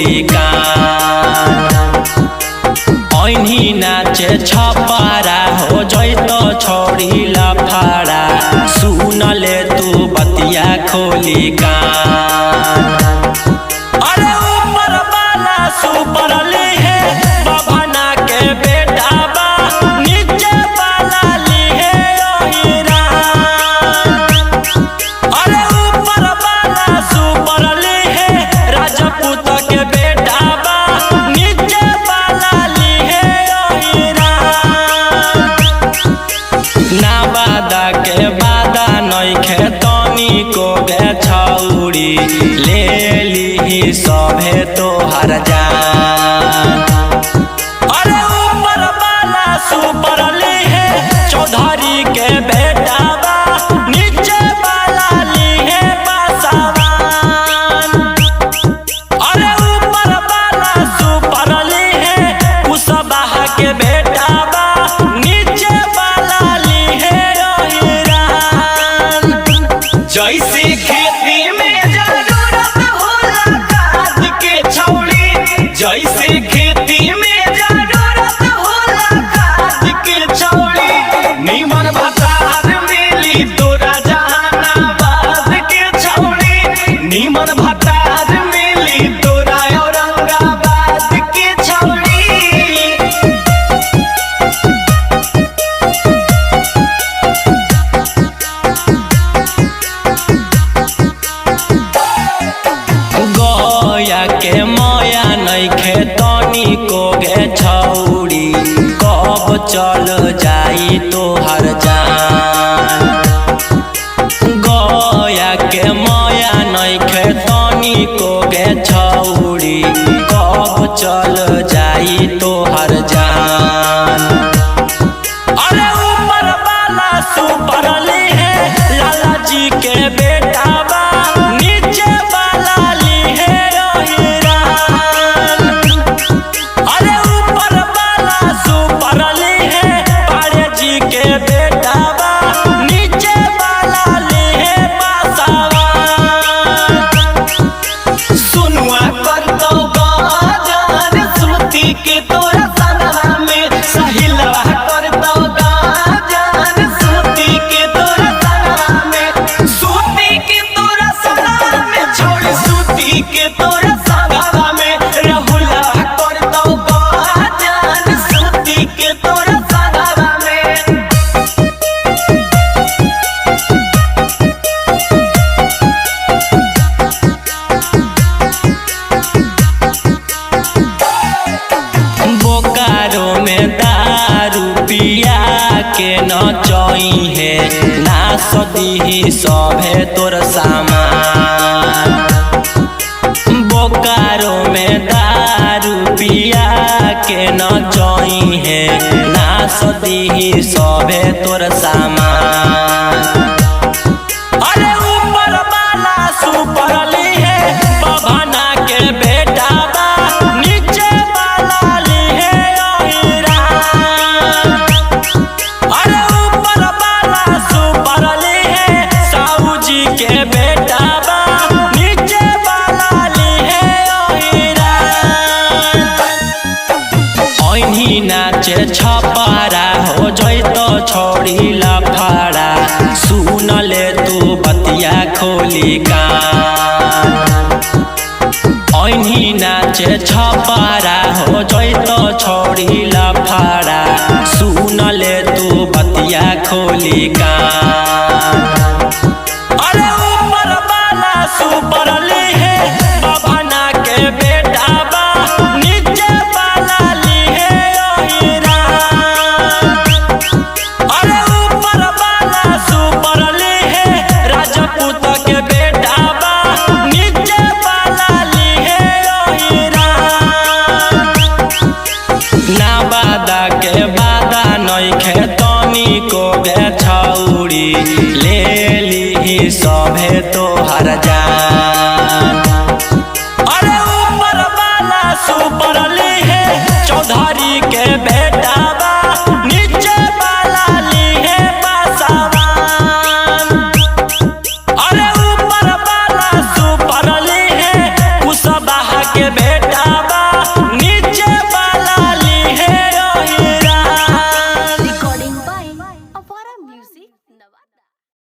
खोली कान। ऐनी नाचे छपारा हो जैत छोड़ी लफाड़ा, सुन ले तू बतिया खोली कान। अरे ऊपर वाला सुपर ली है बभना के बेटा बा, नीचे वाला ली है अरे ऊपर वाला सुपर ली है राजपूत के बेटा बा, नीचे वाला ली है ना बादा के बादा नइखे तनी को गे छौरी, ले ली सभे तोहर जान। अरे ऊपर वाला सुपर ली है चौधरी के बेटा बा, नीचे वाला ली है पासवान। अरे ऊपर वाला सुपर ली है कुशवाहा के बेटा बा, नीचे वाला ली है हीरान। जैसे खेती में जरूरत होला खाद के छौड़ी, जैसे खेती में जरूरत होला खाद के छौड़ी, निमन भतार मिली तोरा जहानाबाद के छौड़ी, निमन भतार मिली तोरा औरंगाबाद के छौड़ी। गया के माया नइखे तनी को गे छौड़ी, कब चल जाई तोहर जान। गया के माया नइखे तनी को गे छौड़ी, कब चल जाई तोहर जान। अरे ऊपर वाला सुपर ली है लाला जी के बेटा बा, नीचे वाला ली है हीरान। अरे ऊपर वाला सुपर ली है पाड़े जी के बेटा बा, नीचे वाला ली है पासवान। सुनुआ कर दो गाजर श्रुति के तोरा सनहा में, सहिलवा कर दो गाजर श्रुति के तोरा सनहा में, श्रुति के तोरा सनहा में छोड़ श्रुति के तोरा सनहा में, राहुलवा कर दो गाजर श्रुति के तोरा सनहा में। बोकारो में दारू पिया के नचई है, ना सदी सभे तोर सामान। बोकारो में दारू पिया के नचई है, ना सदी सभे तोर सामान। अरे ऊपर वाला सुपर ली है बभना के बेटा बा, नीचे वाला ली है हीरान। अरे ऊपर वाला सुपर ली है साहू जी के बेटा बा, नीचे वाला ली है हीरान। ऐनी नाचे छपारा हो जैत छोड़ी लफाड़ा, सुन ले तू बतिया खोली कान। ऐनी नाचे छपारा हो जैत छोड़ी लफाड़ा, सुन ले तू बतिया खोली कान। अरे ऊपर वाला सुपर ली है बभना के बेटा बा, नीचे वाला ली है हीरान। अरे ऊपर वाला सुपर ली है राजपूत के बेटा बा, नीचे वाला ली है हीरान। ना बादा के बादा नइखे तनी को गे छौरी, ले ली सभे तोहर जान। अरे ऊपर वाला सुपर ली है चौधरी के बेटा बा, नीचे वाला ली है पासवान। अरे ऊपर वाला सुपर ली है कुशवाहा के बेटा